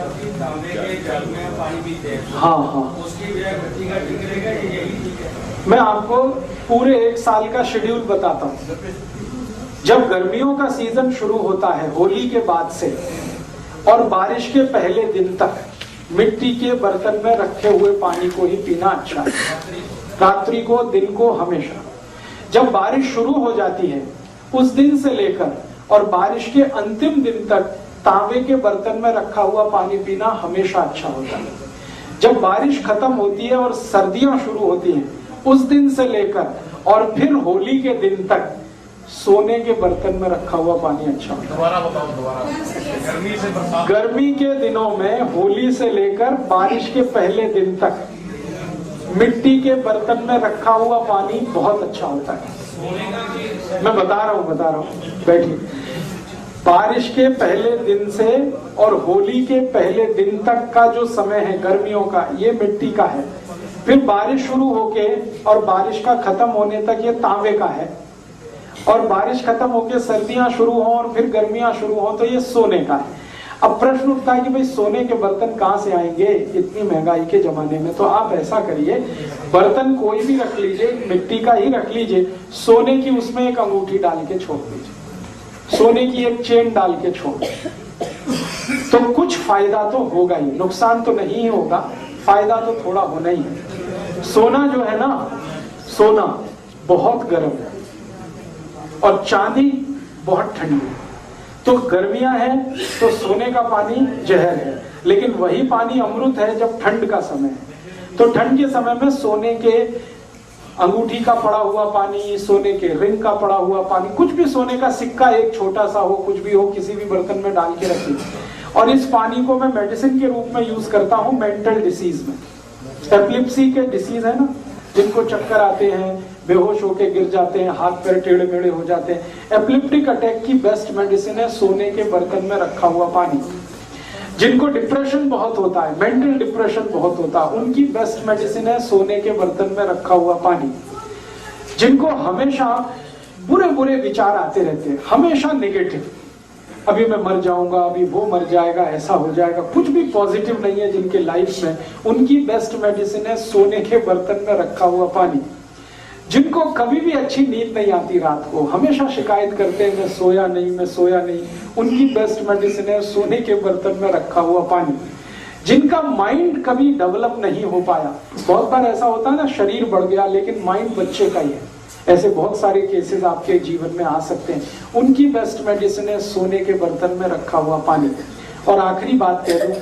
तांबे के जग में पानी पीते हैं, हाँ हाँ, उसकी वजह मिट्टी का ठीक रहेगा, यही ठीक है। मैं आपको पूरे 1 साल का शेड्यूल बताता हूँ। जब गर्मियों का सीजन शुरू होता है होली के बाद से और बारिश के पहले दिन तक मिट्टी के बर्तन में रखे हुए पानी को ही पीना अच्छा है, रात्रि को, दिन को, हमेशा। जब बारिश शुरू हो जाती है उस दिन से लेकर और बारिश के अंतिम दिन तक तांबे के बर्तन में रखा हुआ पानी पीना हमेशा अच्छा होता है। जब बारिश खत्म होती है और सर्दियां शुरू होती हैं उस दिन से लेकर और फिर होली के दिन तक सोने के बर्तन में रखा हुआ पानी अच्छा होता है। दोबारा बताओ, दोबारा। गर्मी से बरसात, गर्मी के दिनों में होली से लेकर बारिश के पहले दिन तक मिट्टी के बर्तन में रखा हुआ पानी बहुत अच्छा होता है। मैं बता रहा हूँ, बैठिए। बारिश के पहले दिन से और होली के पहले दिन तक का जो समय है गर्मियों का, ये मिट्टी का है। फिर बारिश शुरू होके और बारिश का खत्म होने तक ये तांबे का है, और बारिश खत्म होके सर्दियां शुरू हो और फिर गर्मियां शुरू हो तो ये सोने का है। अब प्रश्न उठता है कि भाई सोने के बर्तन कहाँ से आएंगे इतनी महंगाई के जमाने में? तो आप ऐसा करिए, बर्तन कोई भी रख लीजिए, मिट्टी का ही रख लीजिए, सोने की उसमें एक अंगूठी डाल के छोड़ दीजिए, सोने की एक चेन डाल के छोड़ दीजिए, तो कुछ फायदा तो होगा ही, नुकसान तो नहीं होगा, फायदा तो थोड़ा होना ही है। सोना जो है ना, सोना बहुत गर्म है और चांदी बहुत ठंडी है। तो गर्मियां हैं तो सोने का पानी जहर है, लेकिन वही पानी अमृत है जब ठंड का समय है। तो ठंड के समय में सोने के अंगूठी का पड़ा हुआ पानी, सोने के रिंग का पड़ा हुआ पानी, कुछ भी सोने का सिक्का एक छोटा सा हो, कुछ भी हो, किसी भी बर्तन में डाल के रखिए। और इस पानी को मैं मेडिसिन के रूप में यूज करता हूँ मेंटल डिसीज में। एपिलेप्सी के डिसीज है ना, जिनको चक्कर आते हैं, बेहोश होके गिर जाते हैं, हाथ पैर टेढ़े मेढ़े हो जाते हैं, एपिलेप्टिक अटैक की बेस्ट मेडिसिन है सोने के बर्तन में रखा हुआ पानी। जिनको डिप्रेशन बहुत होता है, मेंटल डिप्रेशन बहुत होता है, उनकी बेस्ट मेडिसिन है सोने के बर्तन में रखा हुआ पानी। जिनको हमेशा बुरे बुरे विचार आते रहते हैं, हमेशा नेगेटिव, अभी मैं मर जाऊंगा, अभी वो मर जाएगा, ऐसा हो जाएगा, कुछ भी पॉजिटिव नहीं है जिनके लाइफ में, उनकी बेस्ट मेडिसिन है सोने के बर्तन में रखा हुआ पानी। जिनको कभी भी अच्छी नींद नहीं आती रात को, हमेशा शिकायत करते हैं मैं सोया नहीं, उनकी बेस्ट मेडिसिन है सोने के बर्तन में रखा हुआ पानी। जिनका माइंड कभी डेवलप नहीं हो पाया, बहुत बार ऐसा होता है ना, शरीर बढ़ गया लेकिन माइंड बच्चे का ही है, ऐसे बहुत सारे केसेस आपके जीवन में आ सकते हैं, उनकी बेस्ट मेडिसिन है सोने के बर्तन में रखा हुआ पानी। और आखिरी बात कह दूं,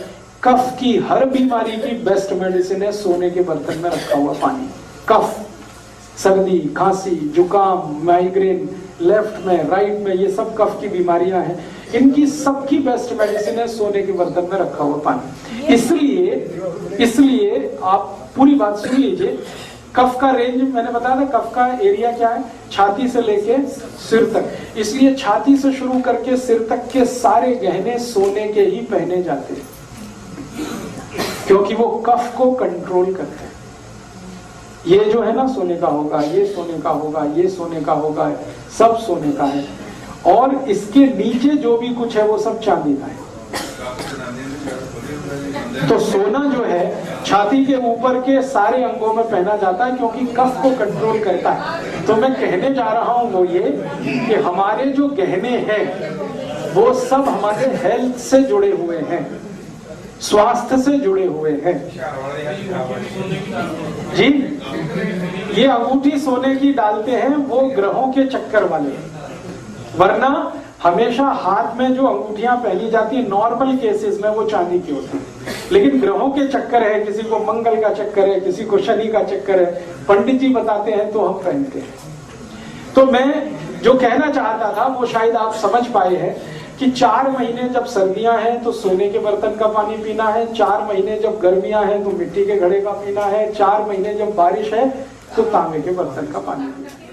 कफ की हर बीमारी की बेस्ट मेडिसिन है सोने के बर्तन में रखा हुआ पानी। कफ, सर्दी, खांसी, जुकाम, माइग्रेन, लेफ्ट में, राइट में, ये सब कफ की बीमारियां हैं, इनकी सबकी बेस्ट मेडिसिन है सोने के बर्तन में रखा हुआ पानी। इसलिए आप पूरी बात सुन लीजिए। कफ का रेंज मैंने बताया था, कफ का एरिया क्या है, छाती से लेके सिर तक, इसलिए छाती से शुरू करके सिर तक के सारे गहने सोने के ही पहने जाते हैं, क्योंकि वो कफ को कंट्रोल करते हैं। ये जो है ना सोने का होगा, ये सोने का होगा, ये सोने का होगा, सब सोने का है, और इसके नीचे जो भी कुछ है वो सब चांदी का है। तो सोना जो है छाती के ऊपर के सारे अंगों में पहना जाता है क्योंकि कफ को कंट्रोल करता है। तो मैं कहने जा रहा हूं वो ये कि हमारे जो गहने हैं वो सब हमारे हेल्थ से जुड़े हुए हैं, स्वास्थ्य से जुड़े हुए हैं जी। ये अंगूठी सोने की डालते हैं वो ग्रहों के चक्कर वाले, वरना हमेशा हाथ में जो अंगूठियां पहनी जाती है नॉर्मल केसेस में वो चांदी की होती है, लेकिन ग्रहों के चक्कर है, किसी को मंगल का चक्कर है, किसी को शनि का चक्कर है, पंडित जी बताते हैं तो हम पहनते हैं। तो मैं जो कहना चाहता था वो शायद आप समझ पाए हैं कि 4 महीने जब सर्दियां हैं तो सोने के बर्तन का पानी पीना है, 4 महीने जब गर्मियां हैं तो मिट्टी के घड़े का पीना है, 4 महीने जब बारिश है तो तांबे के बर्तन का पानी पीना है।